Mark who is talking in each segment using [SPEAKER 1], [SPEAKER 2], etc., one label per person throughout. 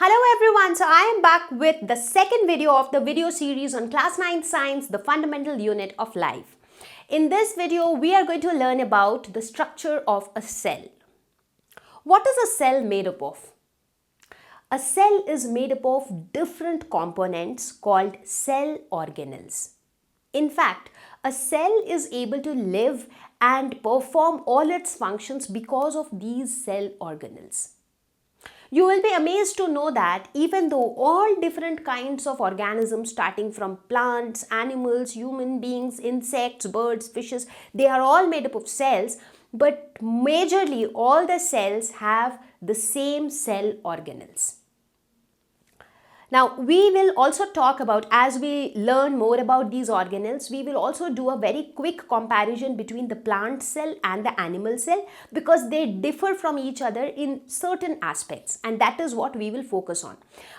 [SPEAKER 1] Hello everyone, so I am back with the second video of the video series on Class 9 Science, the fundamental unit of life. In this video, we are going to learn about the structure of a cell. What is a cell made up of? A cell is made up of different components called cell organelles. In fact, a cell is able to live and perform all its functions because of these cell organelles. You will be amazed to know that even though all different kinds of organisms starting from plants, animals, human beings, insects, birds, fishes, they are all made up of cells, but majorly all the cells have the same cell organelles. Now, we will also talk about, as we learn more about these organelles, we will also do a very quick comparison between the plant cell and the animal cell because they differ from each other in certain aspects, and that is what we will focus on.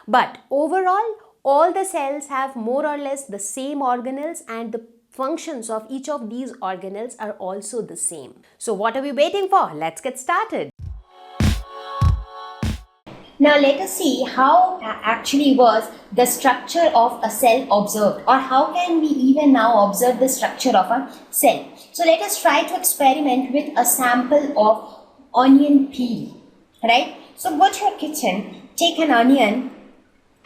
[SPEAKER 1] But overall, all the cells have more or less the same organelles and the functions of each of these organelles are also the same. So what are we waiting for? Let's get started.
[SPEAKER 2] Now let us see how actually was the structure of a cell observed, or how can we even now observe the structure of a cell. So let us try to experiment with a sample of onion peel, right? So go to your kitchen, take an onion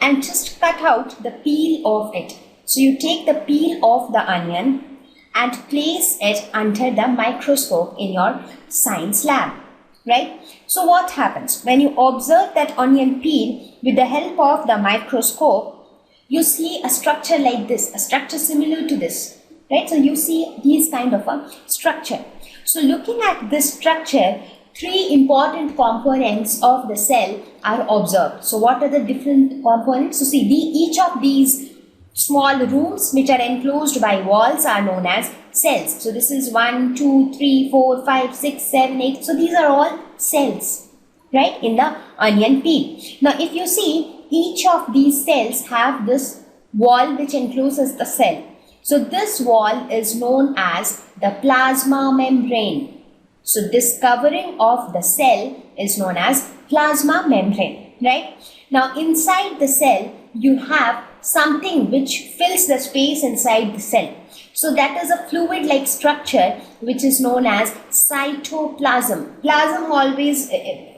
[SPEAKER 2] and just cut out the peel of it. So you take the peel of the onion and place it under the microscope in your science lab. Right? So what happens? When you observe that onion peel with the help of the microscope, you see a structure like this, a structure similar to this. Right? So you see these kind of a structure. So looking at this structure, three important components of the cell are observed. So what are the different components? So see, each of these small rooms which are enclosed by walls are known as cells. So this is 1, 2, 3, 4, 5, 6, 7, 8. So these are all cells, right, in the onion peel. Now if you see, each of these cells have this wall which encloses the cell. So this wall is known as the plasma membrane. So this covering of the cell is known as plasma membrane, right? Now inside the cell, you have something which fills the space inside the cell. So that is a fluid-like structure which is known as cytoplasm. Plasm always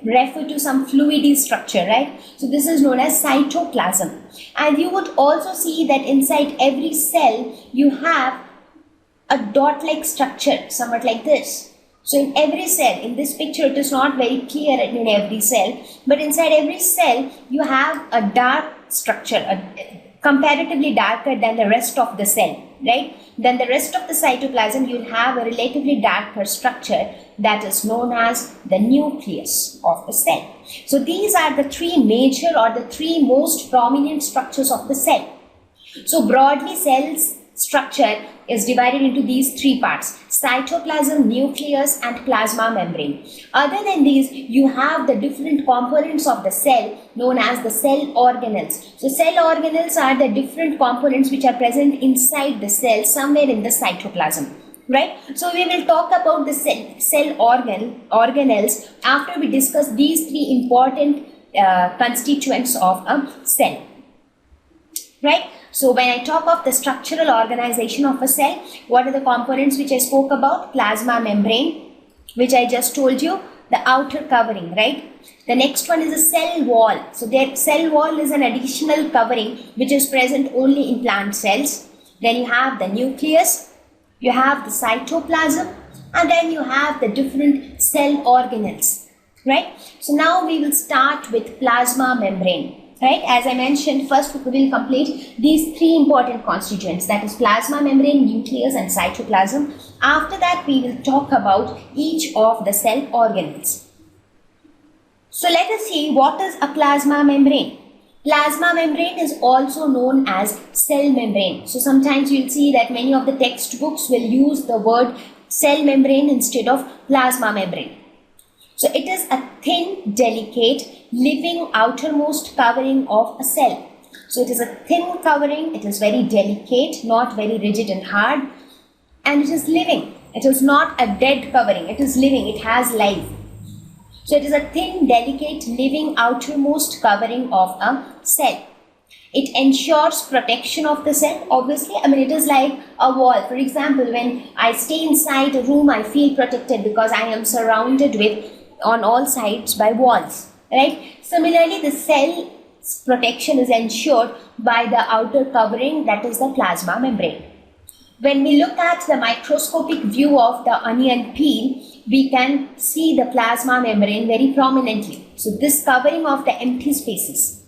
[SPEAKER 2] refer to some fluidy structure, right? So this is known as cytoplasm. And you would also see that inside every cell you have a dot-like structure, somewhat like this. So in every cell, in this picture it is not very clear in every cell, but inside every cell you have a dark structure, comparatively darker than the rest of the cell, right? Then the rest of the cytoplasm, you'll have a relatively darker structure that is known as the nucleus of the cell. So these are the three major or the three most prominent structures of the cell. So broadly, cell's structure is divided into these three parts: cytoplasm, nucleus and plasma membrane. Other than these, you have the different components of the cell known as the cell organelles. So cell organelles are the different components which are present inside the cell somewhere in the cytoplasm. Right? So we will talk about the cell organelles after we discuss these three important constituents of a cell. Right? So when I talk of the structural organization of a cell, what are the components which I spoke about? Plasma membrane, which I just told you, the outer covering, right? The next one is a cell wall. So their cell wall is an additional covering which is present only in plant cells. Then you have the nucleus, you have the cytoplasm, and then you have the different cell organelles, right? So now we will start with plasma membrane. Right, as I mentioned, first we will complete these three important constituents, that is plasma membrane, nucleus and cytoplasm. After that, we will talk about each of the cell organelles. So let us see what is a plasma membrane. Plasma membrane is also known as cell membrane. So sometimes you will see that many of the textbooks will use the word cell membrane instead of plasma membrane. So it is a thin, delicate, living outermost covering of a cell. So it is a thin covering, it is very delicate, not very rigid and hard, and it is living. It is not a dead covering, it is living, it has life. So it is a thin, delicate, living outermost covering of a cell. It ensures protection of the cell. Obviously, I mean, it is like a wall. For example, when I stay inside a room, I feel protected because I am surrounded with on all sides by walls, right? Similarly, the cell's protection is ensured by the outer covering, that is the plasma membrane. When we look at the microscopic view of the onion peel, we can see the plasma membrane very prominently. So this covering of the empty spaces.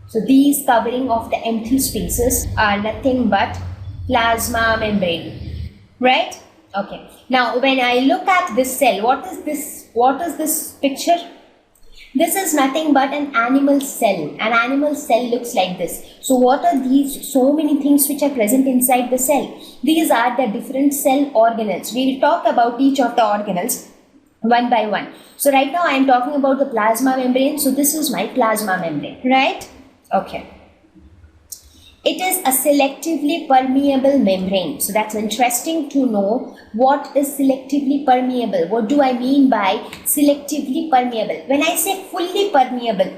[SPEAKER 2] So these covering of the empty spaces are nothing but plasma membrane, right? Okay. Now when I look at this cell, what is this? What is this picture? This is nothing but an animal cell. An animal cell looks like this. So what are these so many things which are present inside the cell? These are the different cell organelles. We will talk about each of the organelles one by one. So right now I am talking about the plasma membrane. So this is my plasma membrane, right? Okay. It is a selectively permeable membrane. So that's interesting to know what is selectively permeable. What do I mean by selectively permeable? When I say fully permeable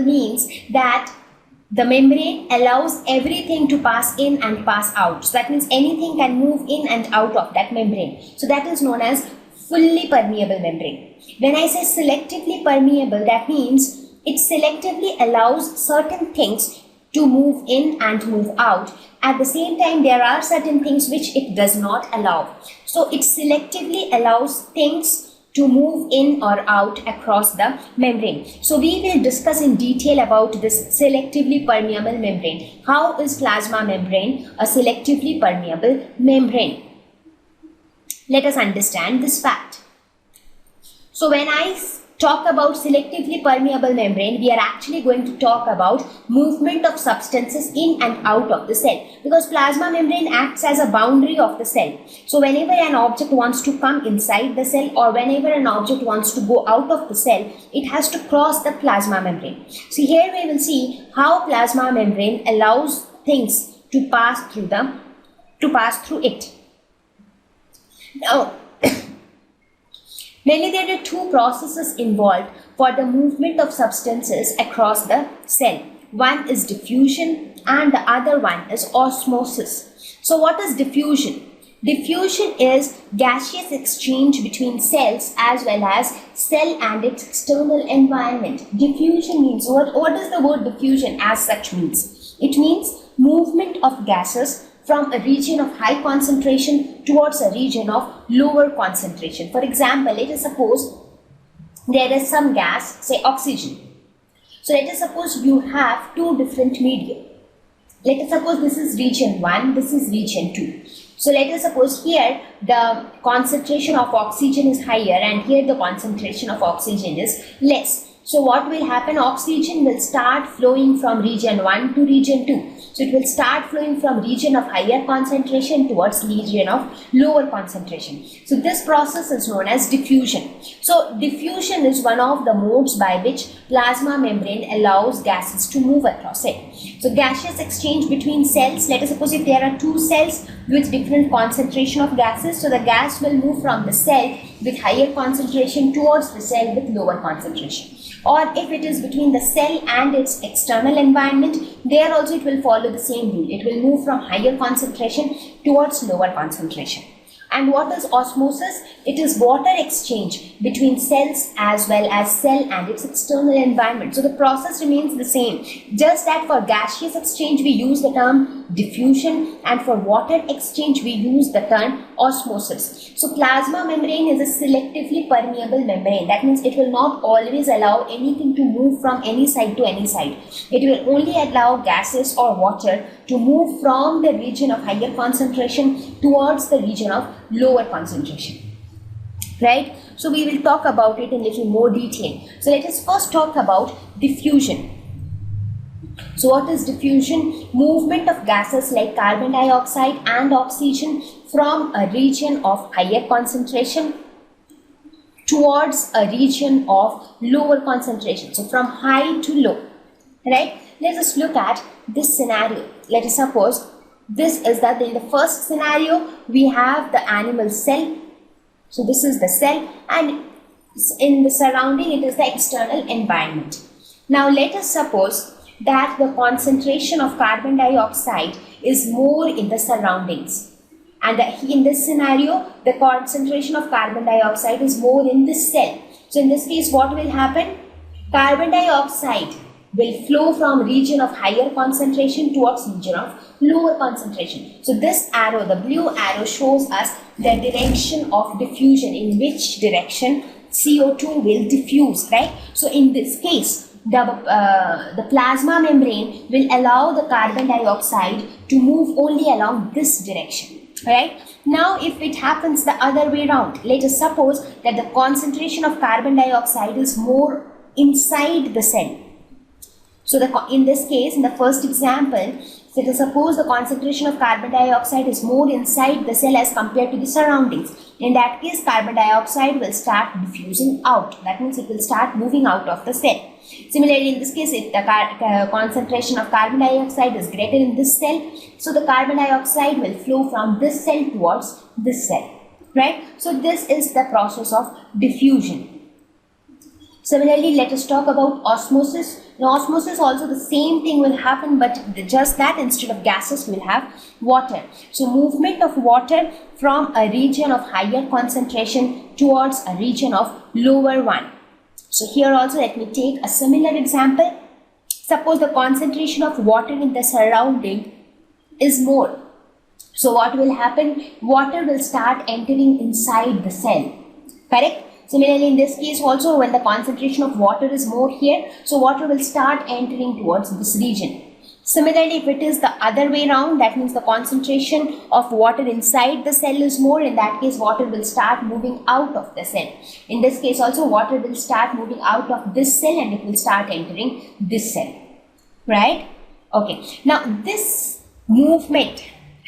[SPEAKER 2] means that the membrane allows everything to pass in and pass out. So that means anything can move in and out of that membrane. So that is known as fully permeable membrane. When I say selectively permeable, that means it selectively allows certain things to move in and move out. At the same time, there are certain things which it does not allow. So it selectively allows things to move in or out across the membrane. So we will discuss in detail about this selectively permeable membrane. How is plasma membrane a selectively permeable membrane? Let us understand this fact. So when I talk about selectively permeable membrane, we are actually going to talk about movement of substances in and out of the cell, because plasma membrane acts as a boundary of the cell. So whenever an object wants to come inside the cell or whenever an object wants to go out of the cell, it has to cross the plasma membrane. So here we will see how plasma membrane allows things to pass through it. Now mainly there are two processes involved for the movement of substances across the cell. One is diffusion and the other one is osmosis. So what is diffusion? Diffusion is gaseous exchange between cells as well as cell and its external environment. Diffusion means, what does the word diffusion as such means? It means movement of gases from a region of high concentration towards a region of lower concentration. For example, let us suppose there is some gas, say oxygen. So let us suppose you have two different media. Let us suppose this is region 1, this is region 2. So let us suppose here the concentration of oxygen is higher and here the concentration of oxygen is less. So what will happen? Oxygen will start flowing from region 1 to region 2. So it will start flowing from region of higher concentration towards region of lower concentration. So this process is known as diffusion. So diffusion is one of the modes by which plasma membrane allows gases to move across it. So gaseous exchange between cells, let us suppose if there are two cells with different concentration of gases, so the gas will move from the cell with higher concentration towards the cell with lower concentration. Or if it is between the cell and its external environment, there also it will follow the same rule. It will move from higher concentration towards lower concentration. And what is osmosis? It is water exchange between cells as well as cell and its external environment. So the process remains the same, just that for gaseous exchange we use the term diffusion and for water exchange we use the term osmosis. So plasma membrane is a selectively permeable membrane. That means it will not always allow anything to move from any side to any side. It will only allow gases or water to move from the region of higher concentration towards the region of lower concentration, right? So we will talk about it in little more detail. So let us first talk about diffusion. So what is diffusion? Movement of gases like carbon dioxide and oxygen from a region of higher concentration towards a region of lower concentration. So from high to low, right? Let us look at this scenario. Let us suppose this is that in the first scenario we have the animal cell. So this is the cell and In the surrounding, it is the external environment. Now let us suppose that the concentration of carbon dioxide is more in the surroundings, and in this scenario the concentration of carbon dioxide is more in this cell. So in this case, what will happen? Carbon dioxide will flow from region of higher concentration towards region of lower concentration. So this arrow, the blue arrow, shows us the direction of diffusion, in which direction CO2 will diffuse, right? So in this case, the plasma membrane will allow the carbon dioxide to move only along this direction, right? Now if it happens the other way around, let us suppose that the concentration of carbon dioxide is more inside the cell. So in this case, in the first example, let us suppose the concentration of carbon dioxide is more inside the cell as compared to the surroundings. In that case, carbon dioxide will start diffusing out. That means it will start moving out of the cell. Similarly, in this case, if the concentration of carbon dioxide is greater in this cell, so the carbon dioxide will flow from this cell towards this cell, right? So this is the process of diffusion. Similarly, let us talk about osmosis. In osmosis also the same thing will happen, but just that instead of gases we will have water. So movement of water from a region of higher concentration towards a region of lower one. So here also let me take a similar example. Suppose the concentration of water in the surrounding is more. So what will happen? Water will start entering inside the cell, correct? Similarly, in this case also, when the concentration of water is more here, so water will start entering towards this region. Similarly, if it is the other way around, that means the concentration of water inside the cell is more. In that case, water will start moving out of the cell. In this case also, water will start moving out of this cell and it will start entering this cell, right? Okay, now this movement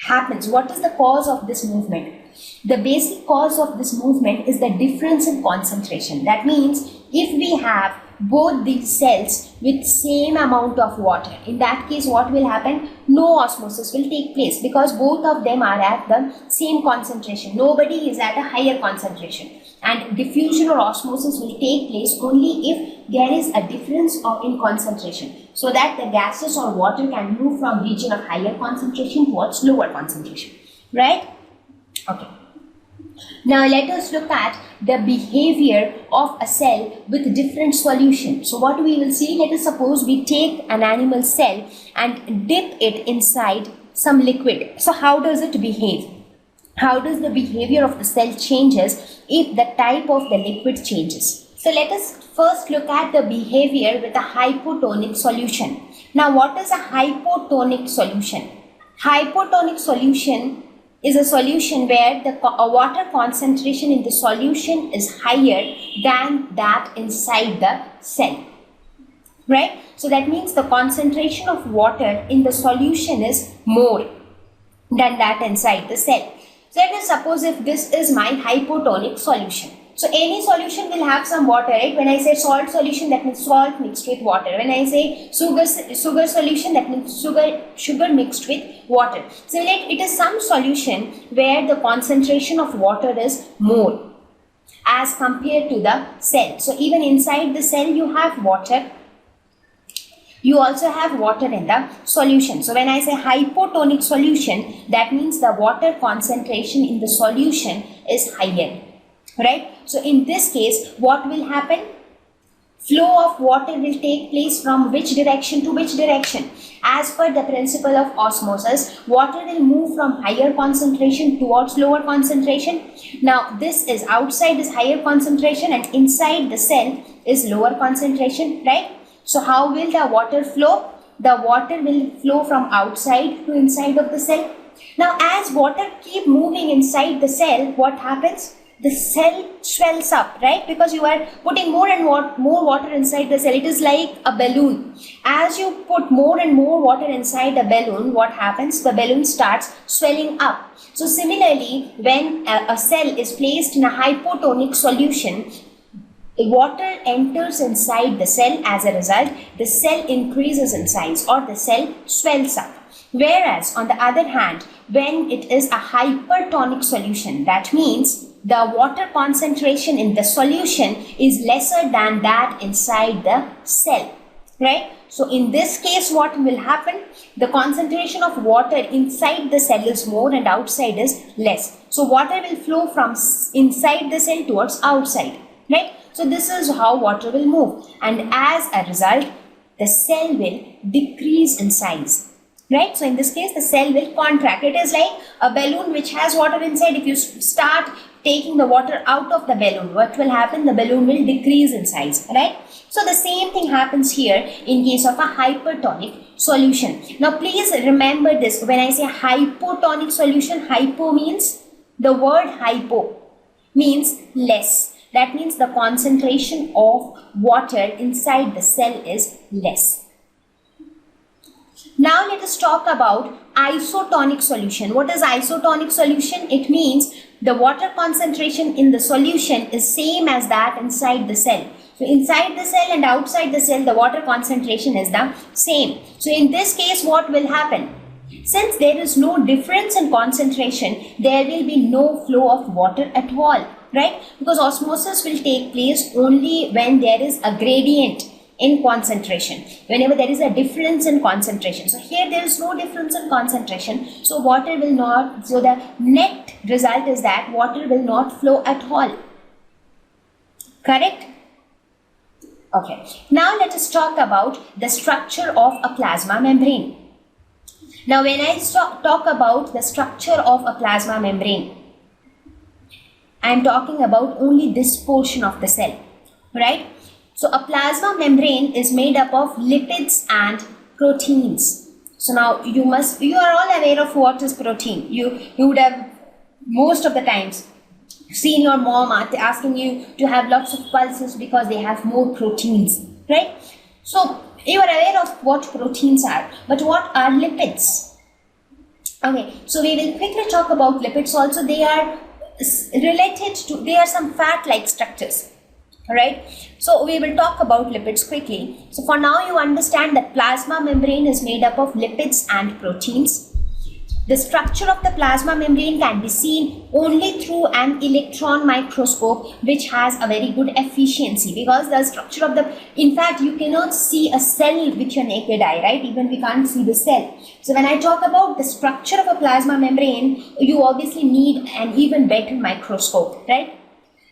[SPEAKER 2] happens. What is the cause of this movement? The basic cause of this movement is the difference in concentration. That means if we have both these cells with same amount of water, in that case what will happen? No osmosis will take place because both of them are at the same concentration. Nobody is at a higher concentration, and diffusion or osmosis will take place only if there is a difference in concentration, so that the gases or water can move from region of higher concentration towards lower concentration, right? Okay. Now let us look at the behavior of a cell with different solutions. So what we will see, let us suppose we take an animal cell and dip it inside some liquid. So how does it behave? How does the behavior of the cell changes if the type of the liquid changes? So let us first look at the behavior with a hypotonic solution. Now what is a hypotonic solution? Hypotonic solution is a solution where the water concentration in the solution is higher than that inside the cell, right? So that means the concentration of water in the solution is more than that inside the cell. So let us suppose if this is my hypotonic solution. So any solution will have some water, right? When I say salt solution, that means salt mixed with water. When I say sugar solution, that means sugar mixed with water. So it is some solution where the concentration of water is more as compared to the cell. So even inside the cell you have water. You also have water in the solution. So when I say hypotonic solution, that means the water concentration in the solution is higher, right? So in this case, what will happen? Flow of water will take place from which direction to which direction? As per the principle of osmosis, water will move from higher concentration towards lower concentration. Now this is outside is higher concentration and inside the cell is lower concentration, right? So how will the water flow? The water will flow from outside to inside of the cell. Now as water keep moving inside the cell, what happens? The cell swells up, right? Because you are putting more and more water inside the cell. It is like a balloon. As you put more and more water inside the balloon, what happens? The balloon starts swelling up. So similarly, when a cell is placed in a hypotonic solution, water enters inside the cell. As a result, the cell increases in size or the cell swells up. Whereas on the other hand, when it is a hypertonic solution, that means the water concentration in the solution is lesser than that inside the cell, right? So in this case, what will happen? The concentration of water inside the cell is more and outside is less. So water will flow from inside the cell towards outside, right? So this is how water will move, and as a result, the cell will decrease in size, right? So in this case, the cell will contract. It is like a balloon which has water inside. If you start taking the water out of the balloon, what will happen? The balloon will decrease in size, right? So the same thing happens here in case of a hypertonic solution. Now please remember this. When I say hypotonic solution, hypo means, the word hypo means less. That means the concentration of water inside the cell is less. Now let us talk about isotonic solution. What is isotonic solution? It means the water concentration in the solution is same as that inside the cell. So inside the cell and outside the cell, the water concentration is the same. So in this case, what will happen? Since there is no difference in concentration, there will be no flow of water at all, right? Because osmosis will take place only when there is a gradient in concentration, whenever there is a difference in concentration. So here there is no difference in concentration, so water will not, so the net result is that water will not flow at all. Correct? Okay, now let us talk about the structure of a plasma membrane. Now when I talk about the structure of a plasma membrane, I am talking about only this portion of the cell, right? So a plasma membrane is made up of lipids and proteins. So now you are all aware of what is protein. You would have most of the times seen your mom asking you to have lots of pulses because they have more proteins, right? So you are aware of what proteins are, but what are lipids? Okay, so we will quickly talk about lipids also. They are related to, they are some fat-like structures, right? So we will talk about lipids quickly. So for now, you understand that plasma membrane is made up of lipids and proteins. The structure of the plasma membrane can be seen only through an electron microscope, which has a very good efficiency, because the structure of the, in fact, you cannot see a cell with your naked eye, right? Even we can't see the cell. So when I talk about the structure of a plasma membrane, you obviously need an even better microscope, right?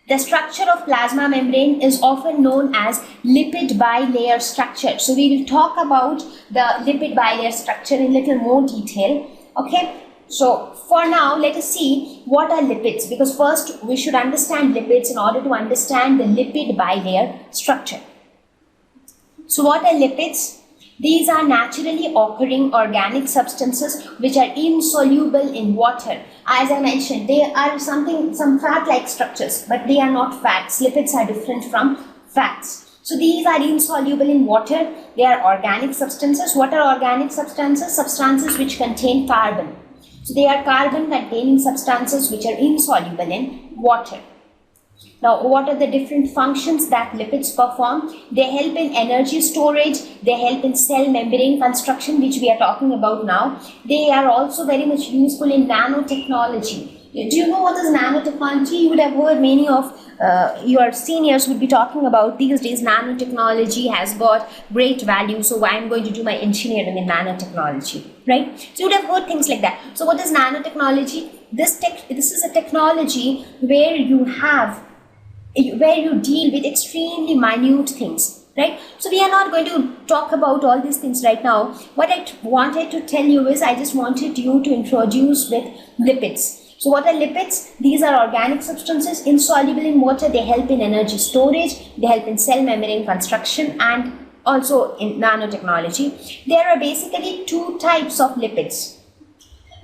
[SPEAKER 2] The structure of plasma membrane is often known as lipid bilayer structure. So we will talk about the lipid bilayer structure in little more detail. Okay, so for now, let us see what are lipids, because first we should understand lipids in order to understand the lipid bilayer structure. So what are lipids? These are naturally occurring organic substances which are insoluble in water. As I mentioned, they are some fat-like structures, but they are not fats. Lipids are different from fats. So these are insoluble in water. They are organic substances. What are organic substances? Substances which contain carbon. So they are carbon-containing substances which are insoluble in water. Now, what are the different functions that lipids perform? They help in energy storage. They help in cell membrane construction, which we are talking about now. They are also very much useful in nanotechnology. Do you know what is nanotechnology? You would have heard many of your seniors would be talking about these days. Nanotechnology has got great value, so I am going to do my engineering in nanotechnology, right? So you would have heard things like that. So what is nanotechnology? This is a technology where you deal with extremely minute things, right? So we are not going to talk about all these things right now. What I wanted to tell you is I just wanted you to introduce with lipids. So what are lipids? These are organic substances insoluble in water. They help in energy storage. They help in cell membrane construction and also in nanotechnology. There are basically two types of lipids: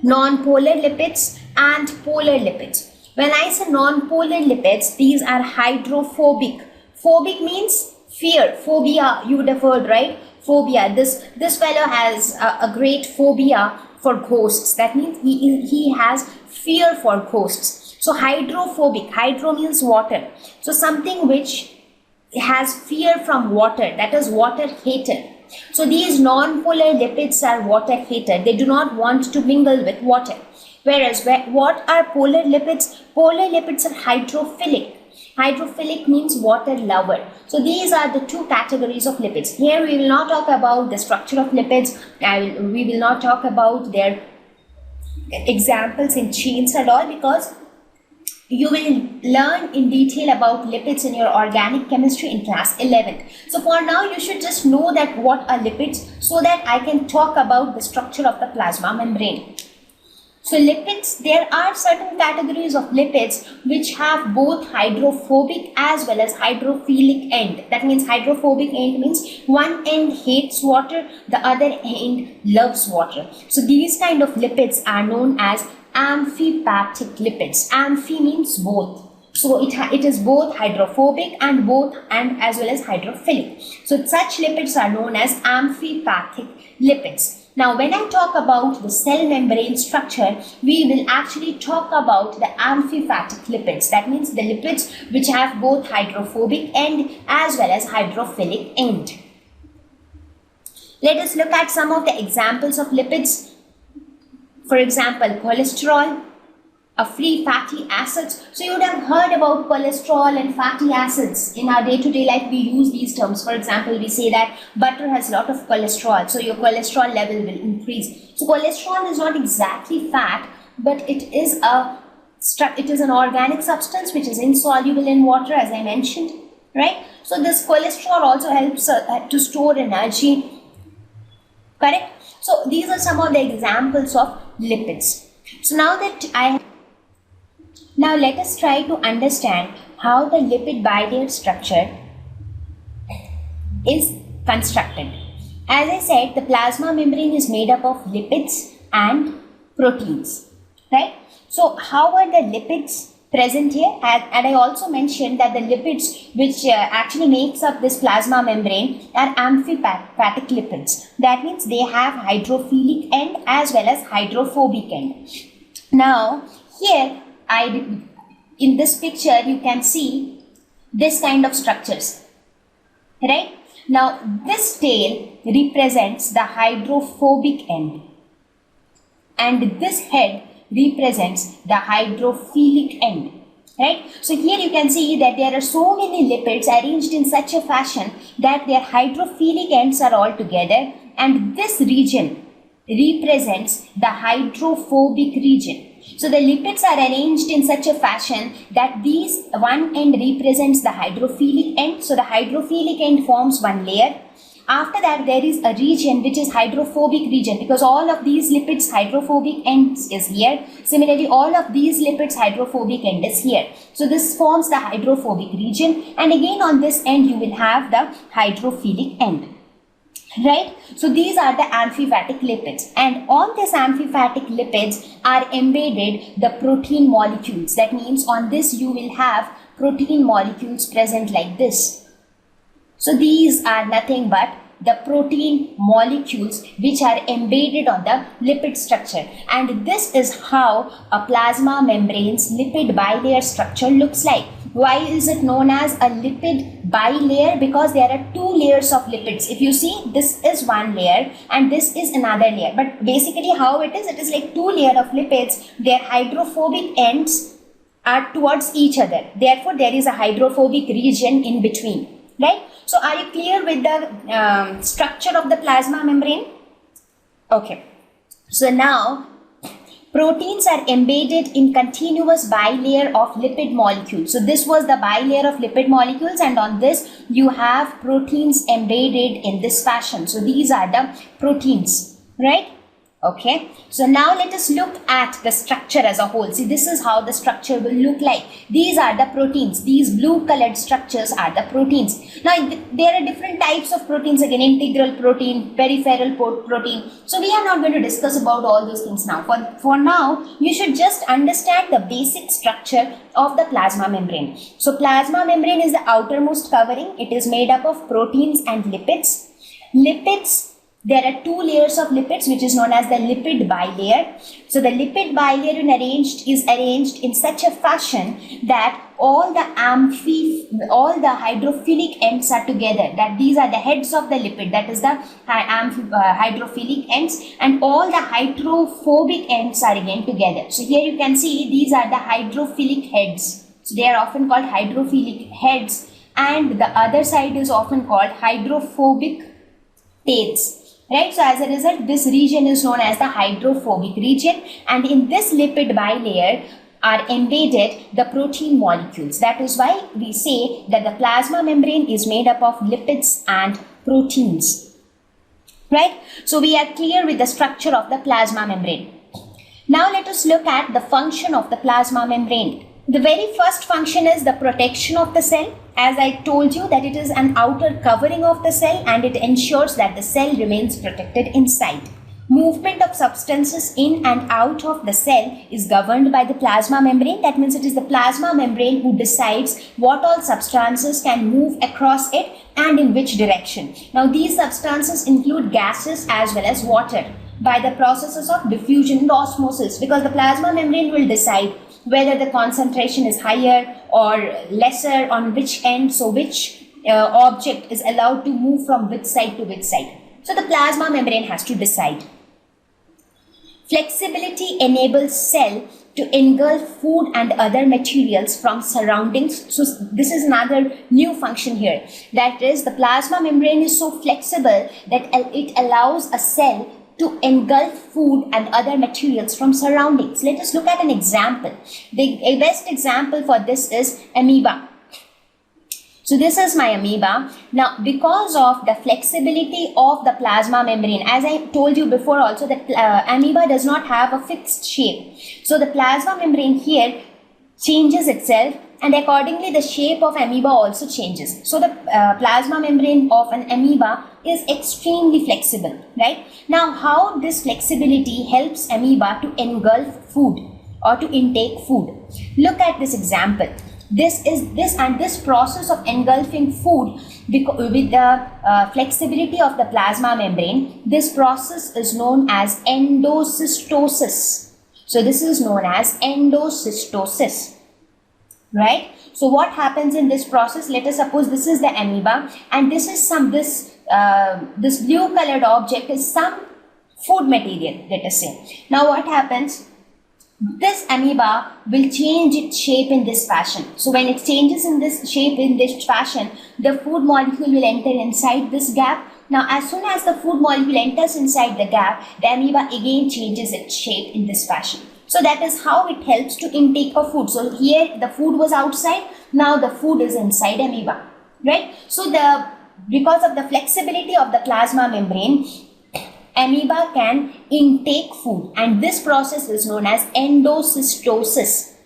[SPEAKER 2] non-polar lipids and polar lipids. When I say non-polar lipids, these are hydrophobic. Phobic means fear, phobia, you would have heard, right? Phobia. This fellow has a great phobia for ghosts. That means he has fear for ghosts. So hydrophobic, hydro means water. So something which has fear from water, that is water hater. So these non-polar lipids are water hater. They do not want to mingle with water. Whereas what are polar lipids? Polar lipids are hydrophilic. Hydrophilic means water lover. So these are the two categories of lipids. Here we will not talk about the structure of lipids. We will not talk about their examples in chains and all, because you will learn in detail about lipids in your organic chemistry in class 11. So for now, you should just know that what are lipids, so that I can talk about the structure of the plasma membrane. So lipids, there are certain categories of lipids which have both hydrophobic as well as hydrophilic end. That means hydrophobic end means one end hates water, the other end loves water. So these kind of lipids are known as amphipathic lipids. Amphi means both. So it is both hydrophobic and as well as hydrophilic. So such lipids are known as amphipathic lipids. Now, when I talk about the cell membrane structure, we will actually talk about the amphipathic lipids. That means the lipids which have both hydrophobic end as well as hydrophilic end. Let us look at some of the examples of lipids. For example, cholesterol, a free fatty acids. So you would have heard about cholesterol and fatty acids. In our day-to-day life, we use these terms. For example, we say that butter has a lot of cholesterol, so your cholesterol level will increase. So cholesterol is not exactly fat, but it is an organic substance which is insoluble in water, as I mentioned, right? So this cholesterol also helps to store energy, correct? So these are some of the examples of lipids. So now let us try to understand how the lipid bilayer structure is constructed. As I said, the plasma membrane is made up of lipids and proteins, right? So how are the lipids present here? And I also mentioned that the lipids which actually makes up this plasma membrane are amphipathic lipids. That means they have hydrophilic end as well as hydrophobic end. Now here in this picture you can see this kind of structures, right? Now this tail represents the hydrophobic end and this head represents the hydrophilic end, right? So here you can see that there are so many lipids arranged in such a fashion that their hydrophilic ends are all together, and this region represents the hydrophobic region. So the lipids are arranged in such a fashion that these one end represents the hydrophilic end. So the hydrophilic end forms one layer. After that, there is a region which is hydrophobic region, because all of these lipids hydrophobic ends is here. Similarly, all of these lipids hydrophobic end is here. So this forms the hydrophobic region, and again on this end you will have the hydrophilic end. Right? So these are the amphipathic lipids, and on this amphipathic lipids are embedded the protein molecules. That means on this you will have protein molecules present like this. So these are nothing but the protein molecules which are embedded on the lipid structure, and this is how a plasma membrane's lipid bilayer structure looks like. Why is it known as a lipid bilayer? Because there are two layers of lipids. If you see, this is one layer and this is another layer, but basically how it is like two layers of lipids. Their hydrophobic ends are towards each other, therefore there is a hydrophobic region in between, right? So are you clear with the structure of the plasma membrane? Okay. So now proteins are embedded in continuous bilayer of lipid molecules. So this was the bilayer of lipid molecules, and on this you have proteins embedded in this fashion. So these are the proteins, right? Okay, so now let us look at the structure as a whole. See, this is how the structure will look like. These are the proteins. These blue colored structures are the proteins. Now, there are different types of proteins again, integral protein, peripheral protein. So we are not going to discuss about all those things now. For now, you should just understand the basic structure of the plasma membrane. So plasma membrane is the outermost covering. It is made up of proteins and lipids. Lipids there are two layers of lipids, which is known as the lipid bilayer. So the lipid bilayer is arranged in such a fashion that all the hydrophilic ends are together. That these are the heads of the lipid, that is the hydrophilic ends, and all the hydrophobic ends are again together. So here you can see these are the hydrophilic heads. So they are often called hydrophilic heads, and the other side is often called hydrophobic tails. Right, so as a result, this region is known as the hydrophobic region, and in this lipid bilayer are embedded the protein molecules. That is why we say that the plasma membrane is made up of lipids and proteins. Right, so we are clear with the structure of the plasma membrane. Now let us look at the function of the plasma membrane. The very first function is the protection of the cell. As I told you that it is an outer covering of the cell, and it ensures that the cell remains protected inside. Movement of substances in and out of the cell is governed by the plasma membrane. That means it is the plasma membrane who decides what all substances can move across it and in which direction. Now these substances include gases as well as water by the processes of diffusion and osmosis, because the plasma membrane will decide whether the concentration is higher or lesser on which end, so which object is allowed to move from which side to which side. So the plasma membrane has to decide. Flexibility enables cell to engulf food and other materials from surroundings. So this is another new function here. That is, the plasma membrane is so flexible that it allows a cell to engulf food and other materials from surroundings. Let us look at an example. The best example for this is amoeba. So this is my amoeba. Now, because of the flexibility of the plasma membrane, as I told you before also, that amoeba does not have a fixed shape. So the plasma membrane here changes itself, and accordingly the shape of amoeba also changes. So the plasma membrane of an amoeba is extremely flexible, right? Now, how this flexibility helps amoeba to engulf food or to intake food? Look at this example. This process of engulfing food with the flexibility of the plasma membrane, this process is known as endocytosis. So this is known as endocytosis. Right? So what happens in this process? Let us suppose this is the amoeba, and this is this blue colored object is some food material, let us say. Now what happens? This amoeba will change its shape in this fashion. So when it changes in this shape, in this fashion, the food molecule will enter inside this gap. Now as soon as the food molecule enters inside the gap, the amoeba again changes its shape in this fashion. So that is how it helps to intake of food. So here the food was outside, now the food is inside amoeba, right? So because of the flexibility of the plasma membrane, amoeba can intake food, and this process is known as endocytosis,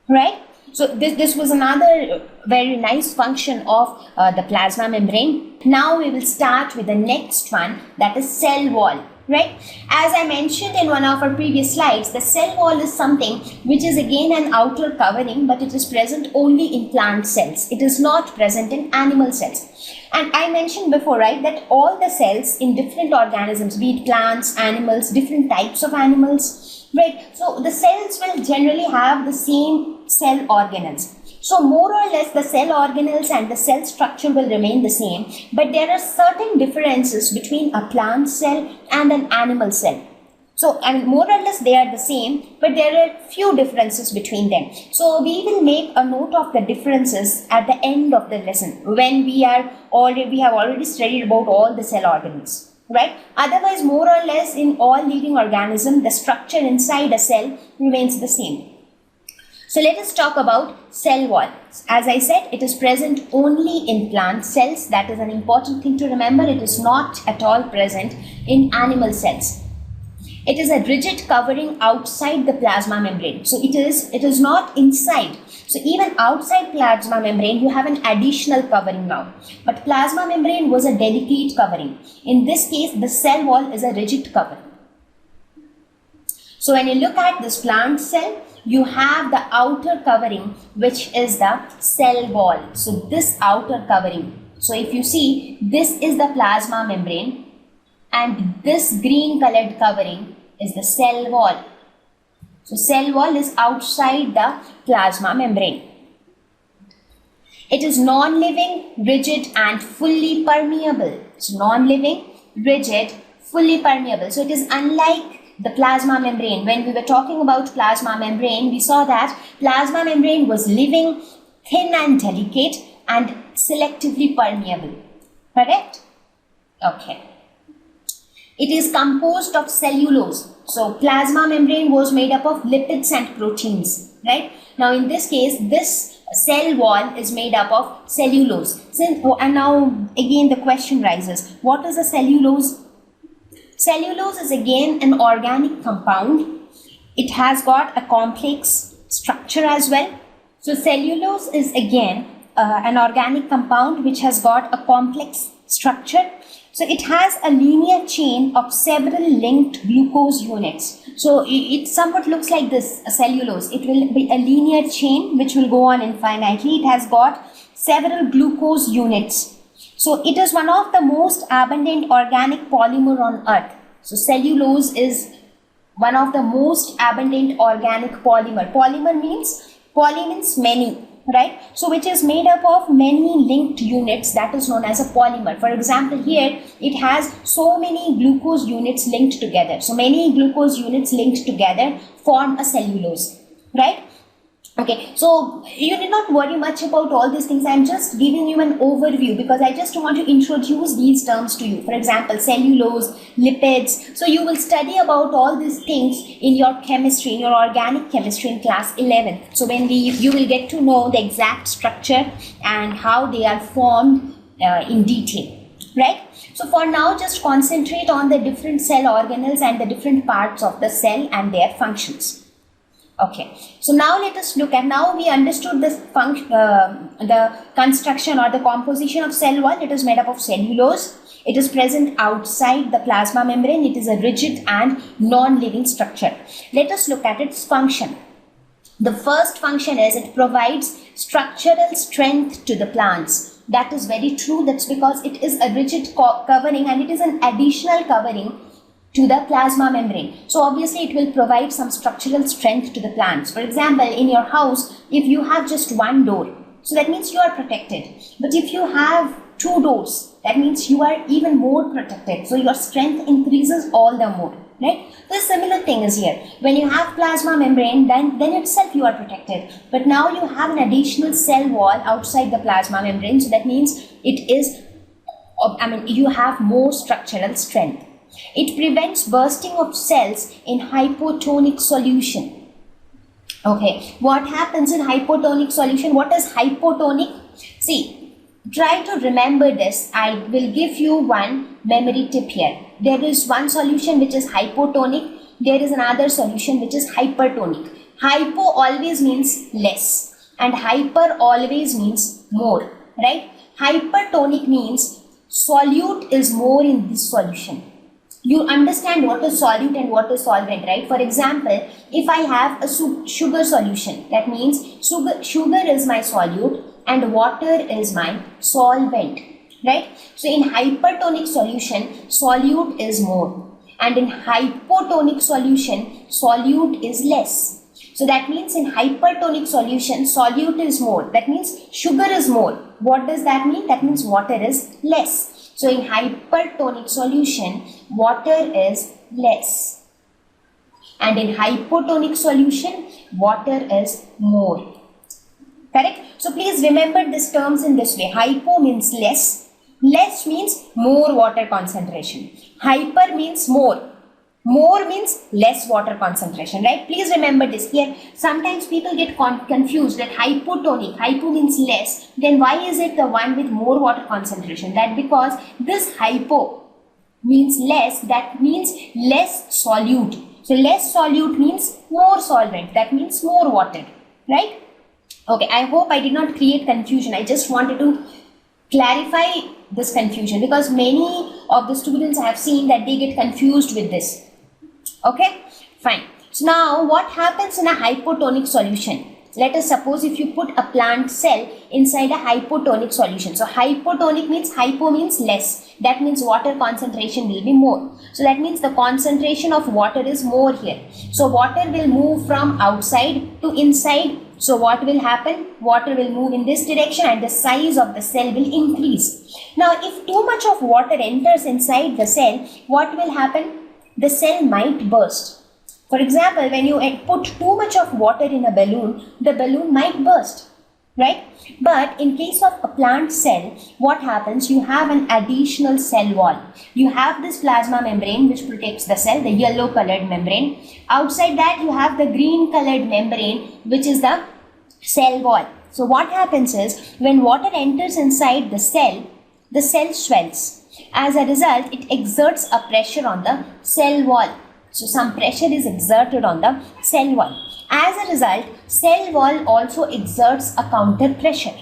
[SPEAKER 2] right? So this was another very nice function of the plasma membrane. Now we will start with the next one, that is cell wall. Right? As I mentioned in one of our previous slides, the cell wall is something which is again an outer covering, but it is present only in plant cells. It is not present in animal cells. And I mentioned before, right, that all the cells in different organisms, be it plants, animals, different types of animals, right? So the cells will generally have the same cell organelles. So more or less the cell organelles and the cell structure will remain the same, but there are certain differences between a plant cell and an animal cell. So more or less they are the same, but there are few differences between them. So we will make a note of the differences at the end of the lesson, when we have already studied about all the cell organelles. Right? Otherwise, more or less in all living organisms, the structure inside a cell remains the same. So let us talk about cell wall. As I said, it is present only in plant cells. That is an important thing to remember. It is not at all present in animal cells. It is a rigid covering outside the plasma membrane. So it is not inside. So even outside plasma membrane, you have an additional covering now. But plasma membrane was a delicate covering. In this case, the cell wall is a rigid covering. So when you look at this plant cell, you have the outer covering, which is the cell wall. So this outer covering. So if you see, this is the plasma membrane, and this green colored covering is the cell wall. So cell wall is outside the plasma membrane. It is non-living, rigid and fully permeable. It's non-living, rigid, fully permeable. So it is unlike the plasma membrane. When we were talking about plasma membrane, we saw that plasma membrane was living, thin and delicate and selectively permeable. Correct? Okay. It is composed of cellulose. So plasma membrane was made up of lipids and proteins, right? Now in this case, this cell wall is made up of cellulose. And now again the question rises, what is a cellulose? Cellulose is again an organic compound. It has got a complex structure as well. So cellulose is again an organic compound which has got a complex structure. So it has a linear chain of several linked glucose units. So it somewhat looks like this, a cellulose. It will be a linear chain which will go on infinitely. It has got several glucose units. So it is one of the most abundant organic polymer on earth. So cellulose is one of the most abundant organic polymer. Poly means many. Right? So which is made up of many linked units, that is known as a polymer. For example, here it has so many glucose units linked together. So many glucose units linked together form a cellulose. Right? Okay, so you need not worry much about all these things. I am just giving you an overview because I just want to introduce these terms to you. For example, cellulose, lipids. So you will study about all these things in your chemistry, in your organic chemistry in class 11. So when you will get to know the exact structure and how they are formed in detail. Right? So for now, just concentrate on the different cell organelles and the different parts of the cell and their functions. Okay, so now let us look at, now we understood this the construction or the composition of cell wall. It is made up of cellulose. It is present outside the plasma membrane. It is a rigid and non-living structure. Let us look at its function. The first function is it provides structural strength to the plants. That is very true. That's because it is a rigid covering and it is an additional covering to the plasma membrane. So obviously it will provide some structural strength to the plants. For example, in your house, if you have just one door, so that means you are protected. But if you have two doors, that means you are even more protected. So your strength increases all the more. Right? The similar thing is here. When you have plasma membrane, then itself you are protected. But now you have an additional cell wall outside the plasma membrane. So that means it is, you have more structural strength. It prevents bursting of cells in hypotonic solution. Okay, what happens in hypotonic solution? What is hypotonic? See, try to remember this. I will give you one memory tip here. There is one solution which is hypotonic. There is another solution which is hypertonic. Hypo always means less and hyper always means more. Right? Hypertonic means solute is more in this solution. You understand what is solute and what is solvent, right? For example, if I have a sugar solution, that means sugar is my solute and water is my solvent, right? So in hypertonic solution, solute is more, and in hypotonic solution, solute is less. So that means in hypertonic solution, solute is more. That means sugar is more. What does that mean? That means water is less. So in hypertonic solution, water is less. And in hypotonic solution, water is more. Correct? So please remember these terms in this way. Hypo means less. Less means more water concentration. Hyper means more. More means less water concentration, right? Please remember this here. Sometimes people get confused that hypotonic, hypo means less. Then why is it the one with more water concentration? That because this hypo means less, that means less solute. So less solute means more solvent. That means more water, right? Okay, I hope I did not create confusion. I just wanted to clarify this confusion because many of the students I have seen that they get confused with this. Okay, fine. So now what happens in a hypotonic solution? Let us suppose if you put a plant cell inside a hypotonic solution. So hypotonic means, hypo means less. That means water concentration will be more. So that means the concentration of water is more here. So water will move from outside to inside. So what will happen? Water will move in this direction and the size of the cell will increase. Now if too much of water enters inside the cell, what will happen? The cell might burst. For example, when you put too much of water in a balloon, the balloon might burst, right? But in case of a plant cell, what happens? You have an additional cell wall. You have this plasma membrane which protects the cell, the yellow colored membrane. Outside that, you have the green colored membrane which is the cell wall. So what happens is, when water enters inside the cell swells. As a result, it exerts a pressure on the cell wall. So some pressure is exerted on the cell wall. As a result, cell wall also exerts a counter pressure.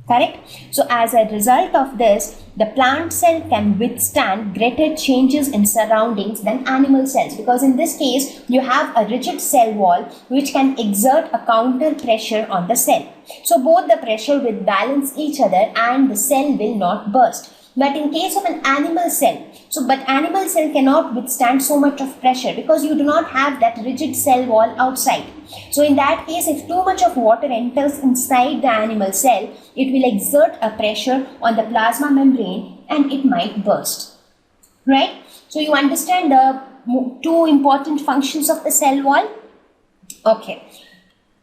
[SPEAKER 2] Correct? So as a result of this, the plant cell can withstand greater changes in surroundings than animal cells, because in this case, you have a rigid cell wall which can exert a counter pressure on the cell. So both the pressure will balance each other and the cell will not burst. But in case of an animal cell, but animal cell cannot withstand so much of pressure because you do not have that rigid cell wall outside. So in that case, if too much of water enters inside the animal cell, it will exert a pressure on the plasma membrane and it might burst. Right? So you understand the two important functions of the cell wall? Okay.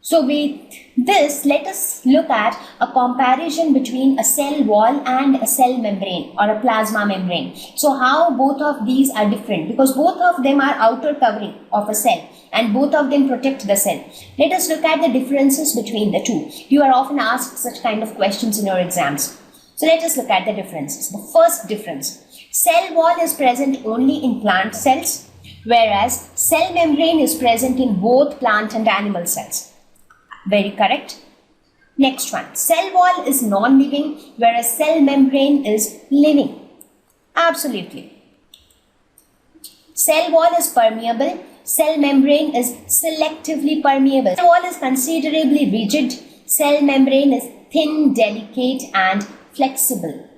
[SPEAKER 2] So with this, let us look at a comparison between a cell wall and a cell membrane or a plasma membrane. So how both of these are different, because both of them are outer covering of a cell and both of them protect the cell. Let us look at the differences between the two. You are often asked such kind of questions in your exams. So let us look at the differences. The first difference, cell wall is present only in plant cells, whereas cell membrane is present in both plant and animal cells. Very correct. Next one, cell wall is non-living, whereas cell membrane is living. Absolutely. Cell wall is permeable, cell membrane is selectively permeable. Cell wall is considerably rigid, cell membrane is thin, delicate and flexible.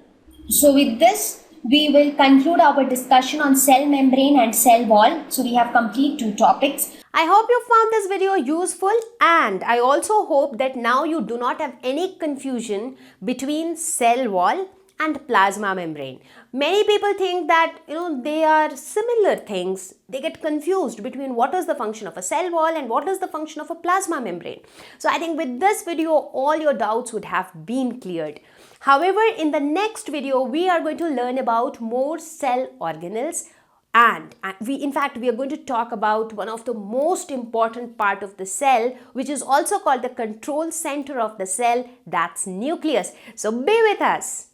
[SPEAKER 2] So with this, we will conclude our discussion on cell membrane and cell wall. So we have complete two topics.
[SPEAKER 1] I hope you found this video useful, and I also hope that now you do not have any confusion between cell wall and plasma membrane. Many people think that they are similar things. They get confused between what is the function of a cell wall and what is the function of a plasma membrane. So I think with this video all your doubts would have been cleared. However, in the next video we are going to learn about more cell organelles. And we are going to talk about one of the most important part of the cell, which is also called the control center of the cell, that's nucleus. So be with us.